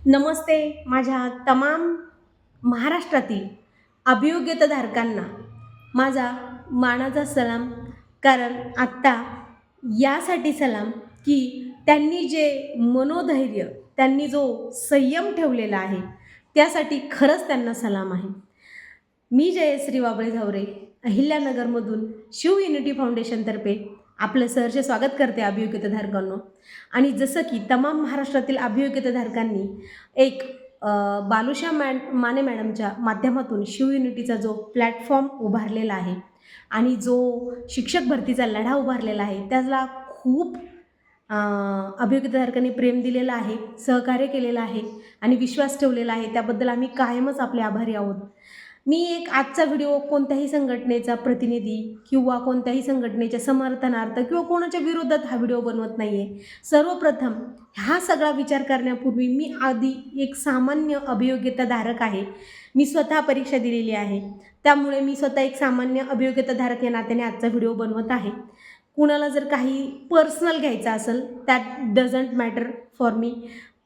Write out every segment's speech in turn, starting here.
नमस्ते माझ्या तमाम महाराष्ट्रातील अभियोग्यताधारकांना माझा मानाचा सलाम. कारण आत्ता यासाठी सलाम की त्यांनी जे मनोधैर्य, त्यांनी जो संयम ठेवलेला आहे त्यासाठी खरंच त्यांना सलाम आहे. मी जयश्री वाबळे झावरे अहिल्यानगरमधून शिव युनिटी फाउंडेशनतर्फे आपलं सहर्ष स्वागत करते अभियोग्यताधारकांनो. आणि जसं की तमाम महाराष्ट्रातील अभियोग्यताधारकांनी एक बालुशा माने मॅडमच्या माध्यमातून शिव युनिटीचा जो प्लॅटफॉर्म उभारलेला आहे आणि जो शिक्षक भरतीचा लढा उभारलेला आहे त्याला खूप अभियोग्यताधारकांनी प्रेम दिलेलं आहे, सहकार्य केलेलं आहे आणि विश्वास ठेवलेला आहे. त्याबद्दल आम्ही कायमच आपले आभारी आहोत. मी एक आजचा व्हिडिओ कोणत्याही संघटनेचा प्रतिनिधी किंवा कोणत्याही संघटनेच्या समर्थनार्थ किंवा कोणाच्या विरोधात हा व्हिडिओ बनवत नाही आहे. सर्वप्रथम हा सगळा विचार करण्यापूर्वी मी आधी एक सामान्य अभियोग्यताधारक आहे. मी स्वतः परीक्षा दिलेली आहे, त्यामुळे मी स्वतः एक सामान्य अभियोग्यताधारक या नात्याने आजचा व्हिडिओ बनवत आहे. कुणाला जर काही पर्सनल घ्यायचं असेल that doesn't matter for me.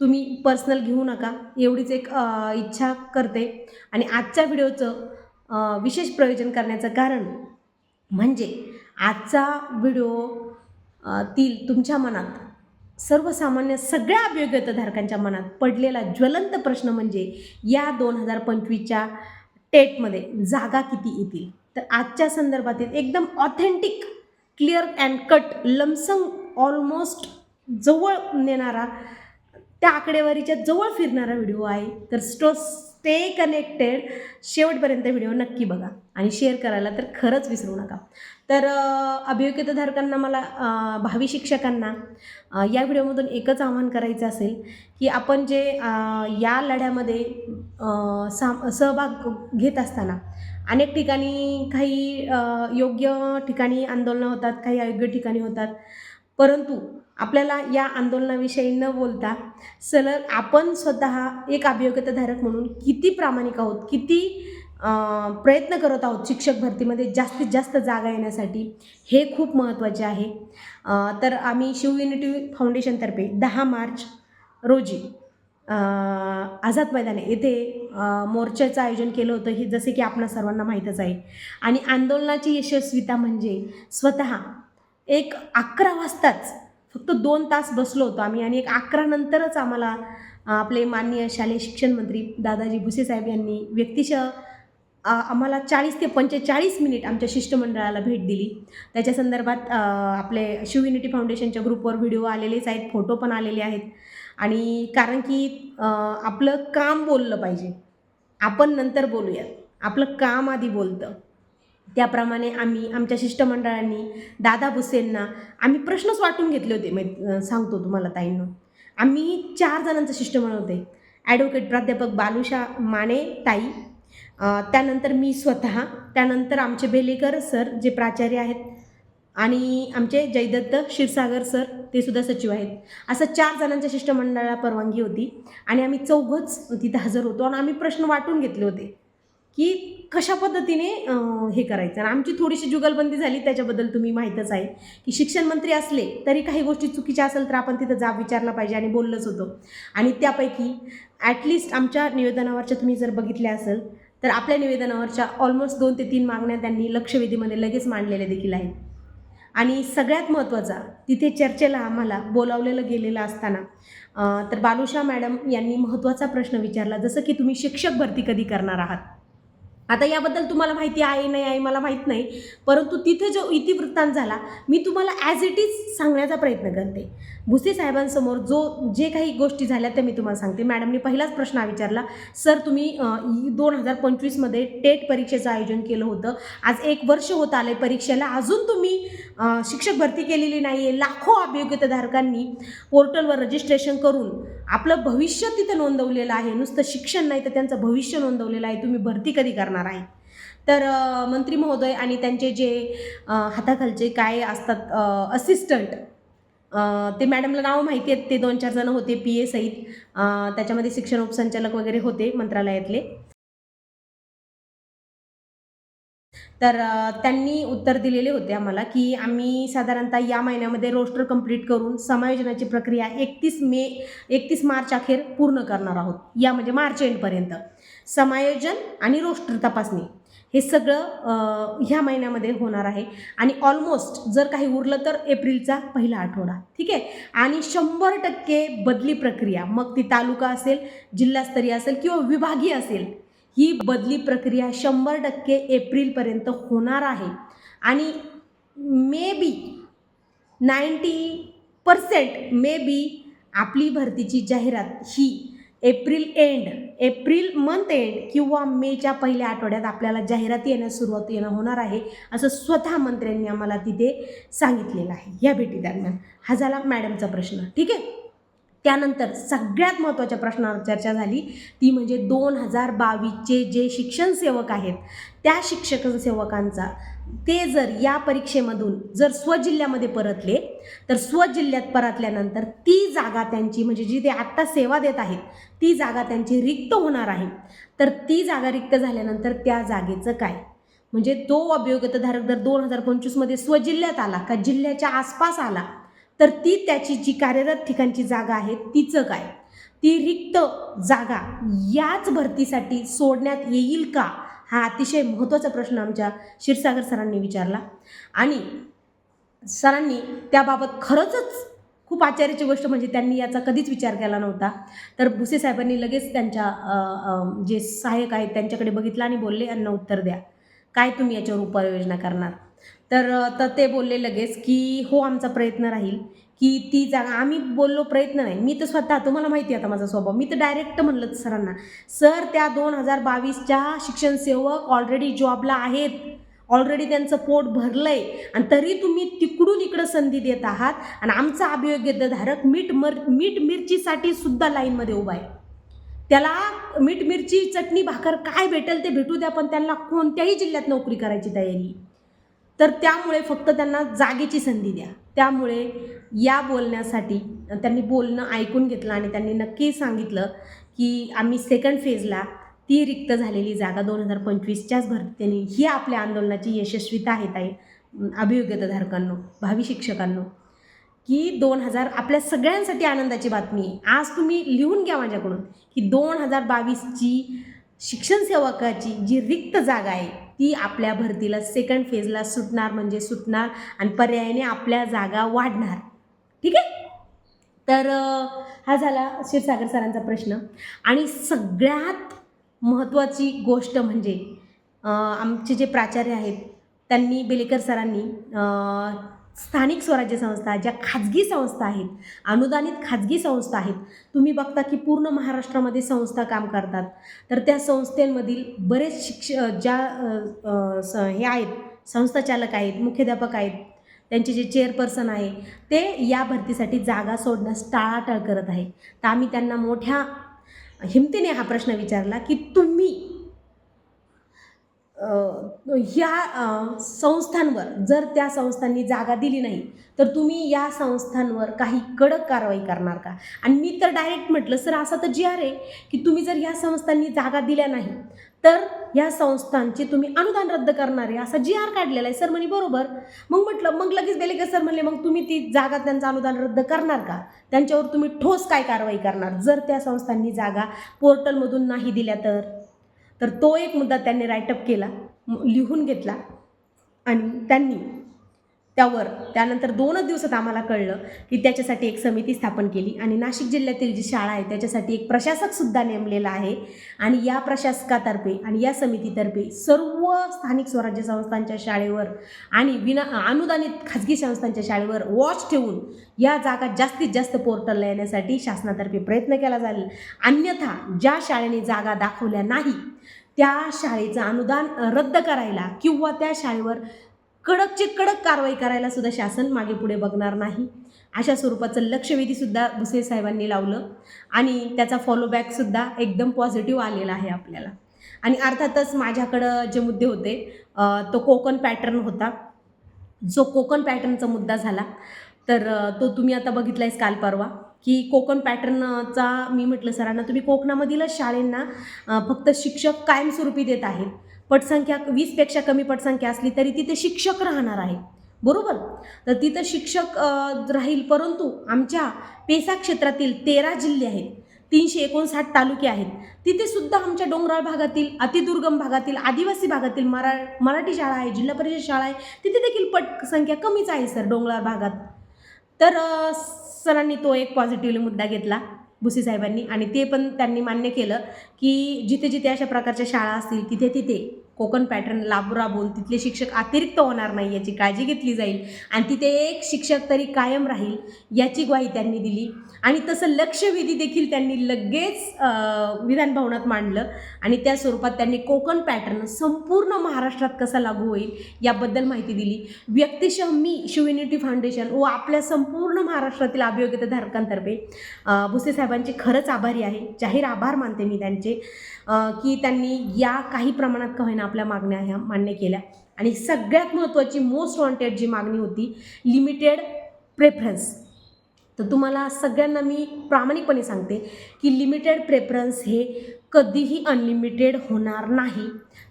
तुम्ही पर्सनल घेऊ नका एवढीच एक इच्छा करते. आणि आजच्या व्हिडिओचं विशेष प्रयोजन करण्याचं कारण म्हणजे आजचा व्हिडिओ तील तुमच्या मनात सर्वसामान्य सगळ्या अभियोग्यताधारकांच्या मनात पडलेला ज्वलंत प्रश्न म्हणजे या 2025च्या टेटमध्ये जागा किती येतील. तर आजच्या संदर्भातील एकदम authentic, clear and cut, lump sum, almost जवळ नेणारा, त्या आकडेवारीच्या जवळ फिरणारा व्हिडिओ आहे. तर स्टे कनेक्टेड, शेवटपर्यंत व्हिडिओ नक्की बघा आणि शेअर करायला तर खरंच विसरू नका. तर अभियोग्यताधारकांना मला भावी शिक्षकांना या व्हिडिओमधून एकच आवाहन करायचं असेल की आपण जे या लढ्यामध्ये सहभाग घेत असताना अनेक ठिकाणी काही योग्य ठिकाणी आंदोलनं होतात, काही अयोग्य ठिकाणी होतात. परंतु आपल्याला या आंदोलनाविषयी न बोलता सलग आपण स्वतः एक अभियोग्यताधारक म्हणून किती प्रामाणिक आहोत, किती प्रयत्न करत आहोत शिक्षक भरतीमध्ये जास्तीत जास्त जागा येण्यासाठी, हे खूप महत्त्वाचे आहे. तर आम्ही शिव युनिटी फाउंडेशनतर्फे 10 मार्च रोजी आझाद मैदान येथे मोर्चाचं आयोजन केलं होतं. हे जसे की आपणा सर्वांना माहीतच आहे. आणि आंदोलनाची यशस्वीता म्हणजे स्वतः एक 11 वाजताच फक्त 2 तास बसलो होतो आम्ही आणि 11 नंतरच आम्हाला आपले माननीय शालेय शिक्षण मंत्री दादाजी भुसे साहेब यांनी व्यक्तिशः आम्हाला 40 ते 45 मिनिट आमच्या शिष्टमंडळाला भेट दिली. त्याच्या संदर्भात आपले शिव युनिटी फाउंडेशनच्या ग्रुपवर व्हिडिओ आलेलेच आहेत, फोटो पण आलेले आहेत. आणि कारण की आपलं काम बोललं पाहिजे, आपण नंतर बोलूयात, आपलं काम आधी बोलतं. त्याप्रमाणे आम्ही आमच्या शिष्टमंडळांनी दादा भुसेंना आम्ही प्रश्नच वाटून घेतले होते. सांगतो तुम्हाला ताईंनो, आम्ही 4 जणांचं शिष्टमंडळ होते. ॲडव्होकेट प्राध्यापक बालुशा माने ताई, त्यानंतर मी स्वतः, त्यानंतर आमचे बेलेकर सर जे प्राचार्य आहेत आणि आमचे जयदत्त क्षीरसागर सर ते सुद्धा सचिव आहेत. असं 4 जणांच्या शिष्टमंडळाला परवानगी होती आणि आम्ही चौघंच तिथे हजर होतो. आणि आम्ही प्रश्न वाटून घेतले होते की कशा पद्धतीने हे करायचं. आणि आमची थोडीशी जुगलबंदी झाली, त्याच्याबद्दल तुम्ही माहीतच आहे की शिक्षण मंत्री असले तरी काही गोष्टी चुकीच्या असेल तर आपण तिथं जाब विचारला पाहिजे आणि बोललंच होतं. आणि त्यापैकी ॲटलिस्ट आमच्या निवेदनावरच्या तुम्ही जर बघितल्या असेल तर आपल्या निवेदनावरच्या ऑलमोस्ट 2 ते 3 मागण्या त्यांनी लक्षवेधीमध्ये लगेच मांडलेल्या देखील आहेत. आणि सगळ्यात महत्त्वाचा, तिथे चर्चेला आम्हाला बोलावलेलं गेलेलं असताना तर बालुशा मॅडम यांनी महत्त्वाचा प्रश्न विचारला, जसं की तुम्ही शिक्षक भरती कधी करणार आहात. आता याबद्दल तुम्हाला माहिती आहे नाही आहे मला माहीत नाही, परंतु तिथे जो इतिवृत्तांत झाला मी तुम्हाला ॲज इट इज सांगण्याचा प्रयत्न करते. भुसे साहेबांसमोर जे काही गोष्टी झाल्या त्या मी तुम्हाला सांगते. मॅडमने पहिलाच प्रश्न विचारला, सर तुम्ही 2025मध्ये टेट परीक्षेचं आयोजन केलं होतं, आज 1 वर्ष होत आलं आहे परीक्षेला, अजून तुम्ही शिक्षक भरती केलेली नाही आहे. लाखो अभियोग्यताधारकांनी पोर्टलवर रजिस्ट्रेशन करून आपलं भविष्य तिथं नोंदवलेलं आहे, नुसतं शिक्षण नाही तर त्यांचं भविष्य नोंदवलेलं आहे, तुम्ही भरती कधी करणार आहे. तर मंत्री महोदय आणि त्यांचे जे हाताखालचे काय असतात असिस्टंट, ते मॅडमला नाव माहिती आहेत, ते 2-4 जण होते PA सहित, त्याच्यामध्ये शिक्षण उपसंचालक वगैरे होते मंत्रालयातले. तर त्यांनी उत्तर दिलेले होते आम्हाला की आम्ही साधारणतः या महिन्यामध्ये रोस्टर कंप्लीट करून समायोजनाची प्रक्रिया 31 मार्च अखेर पूर्ण करणार आहोत. या म्हणजे मार्च एंडपर्यंत समायोजन आणि रोस्टर तपासणी हे सगळं ह्या महिन्यामध्ये होणार आहे. आणि ऑलमोस्ट जर काही उरलं तर एप्रिलचा पहिला आठवडा, ठीक आहे. आणि 100% बदली प्रक्रिया, मग ती तालुका असेल, जिल्हास्तरीय असेल किंवा विभागीय असेल, ही बदली प्रक्रिया 100% एप्रिलपर्यंत होणार आहे. आणि मे बी 90% मे बी आपली भरतीची जाहिरात ही एप्रिल मंथ एंड किंवा मेच्या पहिल्या आठवड्यात आपल्याला जाहिराती येण्यास सुरुवात होणार आहे, असं स्वतः मंत्र्यांनी आम्हाला तिथे सांगितलेलं आहे या भेटीदरम्यान. हा झाला मॅडमचा प्रश्न, ठीक आहे. त्यानंतर सगळ्यात महत्त्वाच्या प्रश्नावर चर्चा झाली, ती म्हणजे 2022चे जे शिक्षण सेवक आहेत त्या शिक्षक सेवकांचा ते जर या परीक्षेमधून जर स्वजिल्ह्यामध्ये परतले तर स्वजिल्ह्यात परतल्यानंतर ती जागा त्यांची म्हणजे जी ते आत्ता सेवा देत आहेत ती जागा त्यांची रिक्त होणार आहे. तर ती जागा रिक्त झाल्यानंतर त्या जागेचं काय, म्हणजे तो अभियोग्यताधारक जर 2025मध्ये स्वजिल्ह्यात आला का जिल्ह्याच्या आसपास आला तर ती त्याची जी कार्यरत ठिकाणची जागा आहे तिचं काय, ती रिक्त जागा याच भरतीसाठी सोडण्यात येईल का, हा अतिशय महत्त्वाचा प्रश्न आमच्या क्षीरसागर सरांनी विचारला. आणि सरांनी त्याबाबत खरंच खूप आश्चर्याची गोष्ट म्हणजे त्यांनी याचा कधीच विचार केला नव्हता. तर भुसे साहेबांनी लगेच त्यांच्या जे सहाय्यक आहेत त्यांच्याकडे बघितलं आणि बोलले, यांना उत्तर द्या, काय तुम्ही याच्यावर उपाययोजना करणार. तर ते बोलले लगेच की हो आमचा प्रयत्न राहील की ती जागा. आम्ही बोललो प्रयत्न नाही, मी तर स्वतः, तुम्हाला माहिती आहे आता माझा स्वभाव, मी तर डायरेक्ट म्हणलं सरांना, सर त्या 2022च्या शिक्षण सेवक ऑलरेडी जॉबला आहेत, ऑलरेडी त्यांचं पोट भरलं आहे आणि तरी तुम्ही तिकडून इकडं संधी देत आहात आणि आमचा अभियोग्यताधारक मीठ मिरचीसाठी सुद्धा लाईनमध्ये उभा आहे. त्याला मीठ मिरची चटणी भाकर काय भेटेल ते भेटू द्या, पण त्यांना कोणत्याही जिल्ह्यात नोकरी करायची तयारी. तर त्यामुळे फक्त त्यांना जागेची संधी द्या. त्यामुळे या बोलण्यासाठी त्यांनी बोलणं ऐकून घेतलं आणि त्यांनी नक्की सांगितलं की आम्ही सेकंड फेजला ती रिक्त झालेली जागा 2025च्याच भरतीने, ही आपल्या आंदोलनाची यशस्वीता आहे अभियोग्यताधारकांनो, भावी शिक्षकांनो, की आपल्या सगळ्यांसाठी आनंदाची बातमी आहे. आज तुम्ही लिहून घ्या माझ्याकडून की 2022ची शिक्षण सेवकाची जी रिक्त जागा आहे ती आपल्या भरतीला सेकंड फेजला सुटणार म्हणजे सुटणार आणि पर्यायाने आपल्या जागा वाढणार, ठीक आहे. तर हा झाला क्षीरसागर सरांचा प्रश्न. आणि सगळ्यात महत्त्वाची गोष्ट म्हणजे आमचे जे प्राचार्य आहेत त्यांनी, बेलेकर सरांनी, स्थानिक स्वराज्य संस्था ज्या खाजगी संस्था आहेत, अनुदानित खाजगी संस्था आहेत, तुम्ही बघता की पूर्ण महाराष्ट्रामध्ये संस्था काम करतात, तर त्या संस्थेमधील बरेच ज्या हे आहेत, संस्थाचालक आहेत, मुख्याध्यापक आहेत, त्यांचे जे चेअरपर्सन आहे ते या भरतीसाठी जागा सोडण्यास टाळाटाळ करत आहे. तर आम्ही त्यांना मोठ्या हिमतीने हा प्रश्न विचारला की तुम्ही ह्या संस्थांवर जर त्या संस्थांनी जागा दिली नाही तर तुम्ही या संस्थांवर काही कडक कारवाई करणार का. आणि मी तर डायरेक्ट म्हटलं, सर असा तर जी आर आहे की तुम्ही जर ह्या संस्थांनी जागा दिल्या नाही तर ह्या संस्थांचे तुम्ही अनुदान रद्द करणार आहे, असा जी आर काढलेला आहे. सर म्हणे बरोबर. मग म्हटलं, मग लगेच बेलेकर सर म्हणले, मग तुम्ही ती जागा त्यांचं अनुदान रद्द करणार का, त्यांच्यावर तुम्ही ठोस काय कारवाई करणार जर त्या संस्थांनी जागा पोर्टलमधून नाही दिल्या तर तो एक मुद्दा त्यांनी राईटअप केला, लिहून घेतला आणि त्यांनी त्यानंतर 2 दिवसात आम्हाला कळलं की त्याच्यासाठी एक समिती स्थापन केली आणि नाशिक जिल्ह्यातील जी शाळा आहे त्याच्यासाठी एक प्रशासकसुद्धा नेमलेला आहे. आणि या प्रशासकातर्फे आणि या समितीतर्फे सर्व स्थानिक स्वराज्य संस्थांच्या शाळेवर आणि अनुदानित खाजगी संस्थांच्या शाळेवर वॉच ठेवून या जागा जास्तीत जास्त पोर्टलला येण्यासाठी शासनातर्फे प्रयत्न केला जाईल. अन्यथा ज्या शाळेने जागा दाखवल्या नाही त्या शाळेचं अनुदान रद्द करायला किंवा त्या शाळेवर कडकची कडक कारवाई करायला सुद्धा शासन मागे पुढे बघणार नाही. अशा स्वरूपाचं लक्षवेधीसुद्धा भुसे साहेबांनी लावलं आणि त्याचा फॉलोबॅकसुद्धा एकदम पॉझिटिव्ह आलेला आहे आपल्याला. आणि अर्थातच माझ्याकडं जे मुद्दे होते तो कोकण पॅटर्न होता. जो कोकण पॅटर्नचा मुद्दा झाला तर तो तुम्ही आता बघितलायच काल परवा की कोकण पॅटर्नचा मी म्हटलं सरांना, तुम्ही कोकणामधीलच शाळेंना फक्त शिक्षक कायमस्वरूपी देत आहेत, पटसंख्या 20पेक्षा कमी पटसंख्या असली तरी तिथे शिक्षक राहणार आहे, बरोबर. तर तिथं शिक्षक राहील, परंतु आमच्या पेसा क्षेत्रातील 13 जिल्हे आहेत, 359 तालुके आहेत, तिथे सुद्धा आमच्या डोंगराळ भागातील, अतिदुर्गम भागातील, आदिवासी भागातील मराठी शाळा आहे, जिल्हा परिषद शाळा आहे, तिथे देखील पटसंख्या कमीच आहे सर डोंगराळ भागात. तर सरांनी तो एक पॉझिटिव्हली मुद्दा घेतला भुसे साहेबांनी, आणि ते पण त्यांनी मान्य केलं की जिथे जिथे अशा प्रकारच्या शाळा असतील तिथे तिथे कोकण पॅटर्न राबवून तिथले शिक्षक अतिरिक्त होणार नाही याची काळजी घेतली जाईल, आणि तिथे एक शिक्षक तरी कायम राहील याची ग्वाही त्यांनी दिली. आणि तसं लक्षवेधी देखील त्यांनी लगेच विधान भवनात मांडलं, आणि त्या स्वरूपात त्यांनी कोकण पॅटर्न संपूर्ण महाराष्ट्रात कसा लागू होईल याबद्दल माहिती दिली. व्यक्तिशः मी शिवयुनिटी फाउंडेशन व आपल्या संपूर्ण महाराष्ट्रातील अभियोग्यताधारकांतर्फे भुसे साहेबांचे खरंच आभारी आहे, जाहीर आभार मानते मी त्यांचे की त्यांनी या काही प्रमाणात का होईना आपल्या मागण्या ह्या मान्य केल्या. आणि सगळ्यात महत्त्वाची मोस्ट वॉन्टेड जी मागणी होती लिमिटेड प्रेफरन्स, तर तुम्हाला सगळ्यांना मी प्रामाणिकपणे सांगते की लिमिटेड प्रेफरन्स हे कधीही अनलिमिटेड होणार नाही.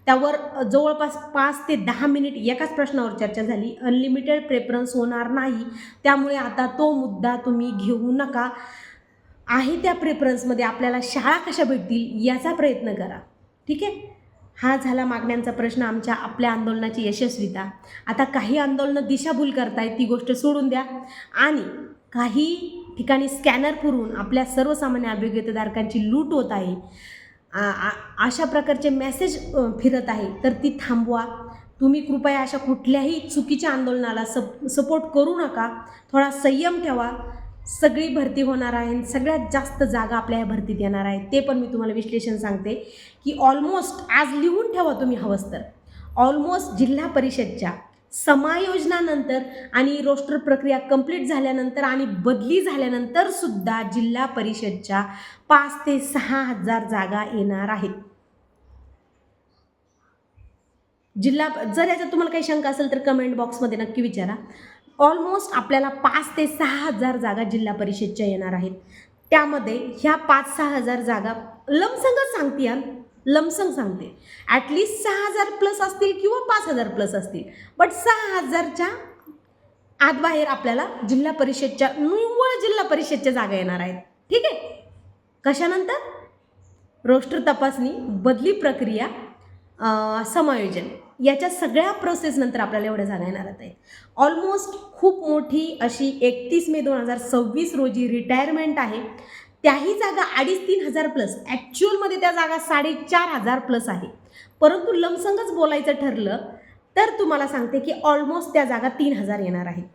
त्यावर जवळपास 5 ते 10 मिनिट एकाच प्रश्नावर चर्चा झाली. अनलिमिटेड प्रेफरन्स होणार नाही, त्यामुळे आता तो मुद्दा तुम्ही घेऊ नका. आहे त्या प्रेफरन्समध्ये आपल्याला शाळा कशा भेटतील याचा प्रयत्न करा, ठीक आहे. हा झाला मागण्यांचा प्रश्न, आपल्या आंदोलनाची यशस्वीता. आता काही आंदोलनं दिशाभूल करतायत, ती गोष्ट सोडून द्या. आणि काही ठिकाणी स्कॅनर पुरवून आपल्या सर्वसामान्य अभियोग्यताधारकांची लूट होत आहे, अशा प्रकारचे मेसेज फिरत आहे, तर ती थांबवा. तुम्ही कृपया अशा कुठल्याही चुकीच्या आंदोलनाला सपोर्ट करू नका. थोडा संयम ठेवा. सगळी भरती होणार आहे, सगळ्यात जास्त जागा आपल्या या भरतीत येणार आहे, ते पण मी तुम्हाला विश्लेषण सांगते की ऑलमोस्ट आज लिहून ठेवा तुम्ही हवंच तर, ऑलमोस्ट जिल्हा परिषदच्या समायोजनानंतर आणि रोस्टर प्रक्रिया कंप्लीट झाल्यानंतर आणि बदली झाल्यानंतर सुद्धा जिल्हा परिषदच्या 5 ते 6 हजार जागा येणार आहेत. जर याच्यात तुम्हाला काही शंका असेल तर कमेंट बॉक्समध्ये नक्की विचारा. ऑलमोस्ट आपल्याला 5 ते 6 हजार जागा जिल्हा परिषदच्या येणार आहेत. त्यामध्ये ह्या 5-6 हजार जागा लमसंगच सांगते, लमसंग सांगते, ॲटलिस्ट 6,000 प्लस असतील किंवा 5,000 प्लस असतील, बट 6,000च्या आतबाहेर आपल्याला जिल्हा परिषदच्या, निव्वळ जिल्हा परिषदच्या जागा येणार आहेत, ठीक आहे. कशानंतर? रोस्टर तपासणी, बदली प्रक्रिया, समायोजन, याच्या सगळ्या प्रोसेसनंतर आपल्याला एवढ्या जागा येणार आहेत. ऑलमोस्ट खूप मोठी अशी 31 मे 2026 रोजी रिटायरमेंट आहे. त्याही जागा 2,500-3 हजार प्लस, ॲक्च्युअलमध्ये त्या जागा 4,500 प्लस आहे. परंतु लमसंगच बोलायचं ठरलं तर तुम्हाला सांगते की ऑलमोस्ट त्या जागा 3,000 येणार आहेत.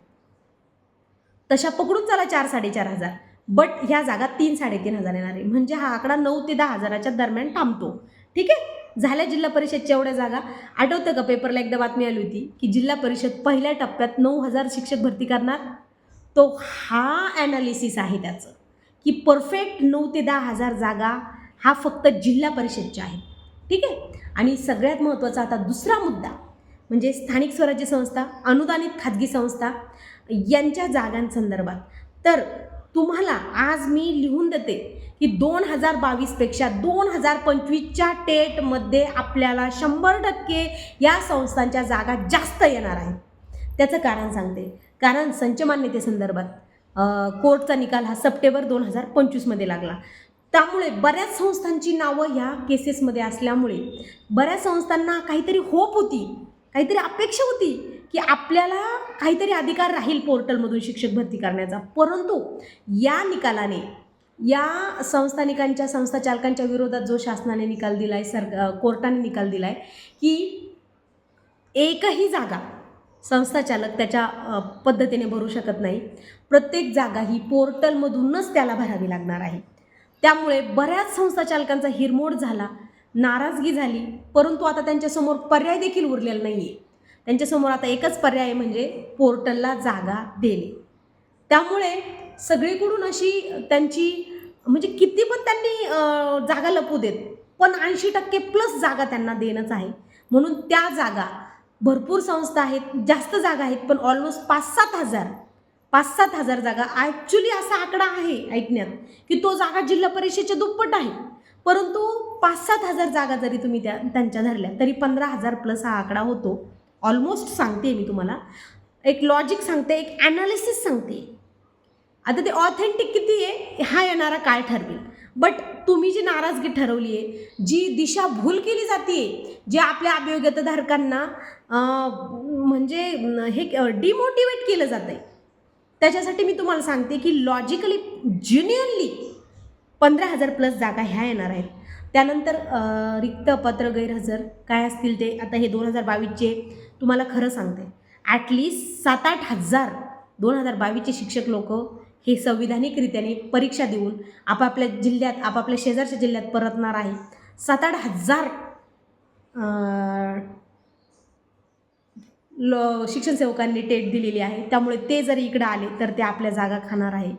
तशा पकडून चला 4-4.5 हजार, बट ह्या जागा 3-3.5 हजार येणार आहे. म्हणजे हा आकडा 9 ते 10 हजाराच्या दरम्यान थांबतो, ठीक आहे. झाल्या जिल्हा परिषदच्या एवढ्या जागा. आठवतं का पेपरला एकदा बातमी आली होती की जिल्हा परिषद पहिल्या टप्प्यात 9,000 शिक्षक भरती करणार. तो हा ॲनालिसिस आहे त्याचं की परफेक्ट 9 ते 10 हजार जागा हा फक्त जिल्हा परिषदच्या आहे, ठीक आहे. आणि सगळ्यात महत्त्वाचा आता दुसरा मुद्दा म्हणजे स्थानिक स्वराज्य संस्था, अनुदानित खाजगी संस्था यांच्या जागांसंदर्भात. तर तुम्हाला आज मी लिहून देते की 2022पेक्षा 2025च्या टेटमध्ये आपल्याला 100% या संस्थांच्या जागा जास्त येणार आहेत. त्याचं कारण सांगते. कारण संच मान्यतेसंदर्भात कोर्टचा निकाल हा सप्टेंबर 2025मध्ये लागला. त्यामुळे बऱ्याच संस्थांची नावं ह्या केसेसमध्ये असल्यामुळे बऱ्याच संस्थांना काहीतरी होप होती, काहीतरी अपेक्षा होती की आपल्याला काहीतरी अधिकार राहील पोर्टलमधून शिक्षक भरती करण्याचा. परंतु या निकालाने या संस्थानिकांच्या, संस्थाचालकांच्या विरोधात जो शासनाने निकाल दिला आहे, कोर्टाने निकाल दिला आहे की एकही जागा संस्थाचालक त्याच्या पद्धतीने भरू शकत नाही. प्रत्येक जागा ही पोर्टलमधूनच त्याला भरावी लागणार आहे. त्यामुळे बऱ्याच संस्थाचालकांचा हिरमोड झाला, नाराजगी झाली. परंतु आता त्यांच्यासमोर पर्याय देखील उरलेला नाही आहे. त्यांच्यासमोर आता एकच पर्याय म्हणजे पोर्टलला जागा देणे. त्यामुळे सगळीकडून अशी त्यांची म्हणजे किती पण त्यांनी जागा लपू देत, पण 80% प्लस जागा त्यांना देणंच आहे. म्हणून त्या जागा, भरपूर संस्था आहेत, जास्त जागा आहेत, पण ऑलमोस्ट 5-7 हजार जागा. ॲक्च्युली असा आकडा आहे ऐकण्यात की तो जागा जिल्हा परिषदेच्या दुप्पट आहे. परंतु 5-7 हजार जागा जरी तुम्ही त्यांच्या धरल्या तरी 15,000 प्लस हा आकडा होतो. ऑलमोस्ट सांगते मी तुम्हाला, एक लॉजिक सांगते, एक ॲनालिसिस सांगते. आता ते ऑथेंटिक किती आहे हा येणारा काळ ठरवेल. बट तुम्ही जी नाराजगी ठरवली आहे, जी दिशाभूल केली जाते, जे आपल्या अभियोग्यताधारकांना म्हणजे हे डिमोटिवेट केलं जातं आहे, त्याच्यासाठी मी तुम्हाला सांगते की लॉजिकली ज्युनियनली 15,000 प्लस जागा ह्या येणार आहेत. त्यानंतर रिक्त पत्र गैरहजर काय असतील ते आता हे 2022चे तुम्हाला खरं सांगते, ॲटलिस्ट 7-8 हजार 2022चे शिक्षक लोक हे संविधानिकरित्याने परीक्षा देऊन आपापल्या जिल्ह्यात, आपापल्या शेजारच्या जिल्ह्यात परतणार आहे. 7-8 हजार शिक्षण सेवकांनी टेट दिलेली आहे. त्यामुळे ते जर इकडे आले तर ते आपल्या जागा खाणार आहे.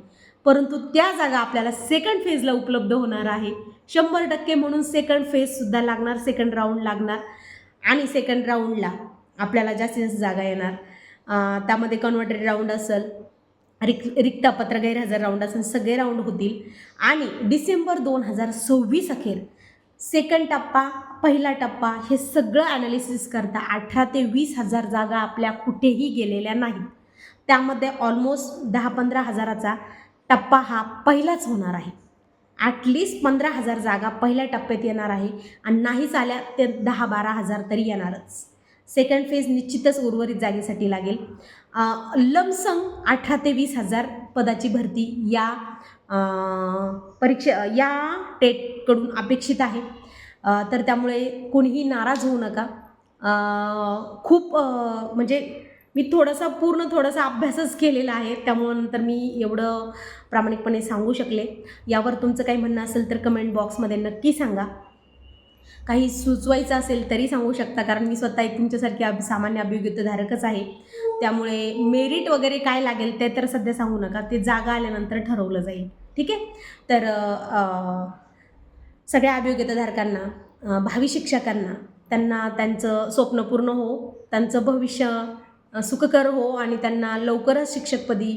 परंतु त्या जागा आपल्याला सेकंड फेजला उपलब्ध होणार आहे. 100% म्हणून सेकंड फेजसुद्धा लागणार, सेकंड राऊंड लागणार आणि सेकंड राऊंडला आपल्याला जास्तीत जास्त जागा येणार. त्यामध्ये कन्व्हर्टेड राऊंड असेल, रिक्त पत्र गैरहजर राऊंड असेल, सगळे राऊंड होतील. आणि डिसेंबर 2026 अखेर सेकंड टप्पा, पहिला टप्पा हे सगळं ॲनालिसिस करता 18 ते 20 हजार जागा आपल्या कुठेही गेलेल्या नाहीत. त्यामध्ये ऑलमोस्ट 10-15 हजाराचा टप्पा हा पहिलाच होणार आहे. ॲटलिस्ट 15,000 जागा पहिल्या टप्प्यात येणार आहे आणि नाहीच आल्या ते 10-12 हजार तरी येणारच. सेकंड फेज निश्चितच उर्वरित जागेसाठी लागेल. लमसम 18 ते 20 हजार पदाची भरती या या टेटकडून अपेक्षित आहे. तर त्यामुळे कोणीही नाराज होऊ नका. खूप म्हणजे मी थोडासा अभ्यासच केलेला आहे, त्यामुळं नंतर मी एवढं प्रामाणिकपणे सांगू शकले. यावर तुमचं काही म्हणणं असेल तर कमेंट बॉक्समध्ये नक्की सांगा. काही सुचवायचं असेल तरी सांगू शकता, कारण मी स्वतः एक तुमच्यासारखी सामान्य अभियोग्यताधारकच आहे. त्यामुळे मेरिट वगैरे काय लागेल ते तर सध्या सांगू नका, ते जागा आल्यानंतर ठरवलं जाईल. ठीक आहे. तर सगळ्या अभियोग्यताधारकांना, भावी शिक्षकांना, त्यांना त्यांचं स्वप्न पूर्ण हो, त्यांचं भविष्य सुखकर हो आणि त्यांना लवकरच शिक्षकपदी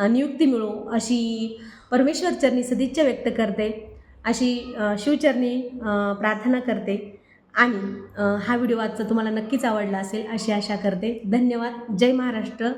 नियुक्ती मिळो अशी परमेश्वरचरणी सदिच्छा व्यक्त करते, अशी शिवचरणी प्रार्थना करते. आणि हा व्हिडिओ आजचा तुम्हाला नक्कीच आवडला असेल अशी आशा करते. धन्यवाद. जय महाराष्ट्र.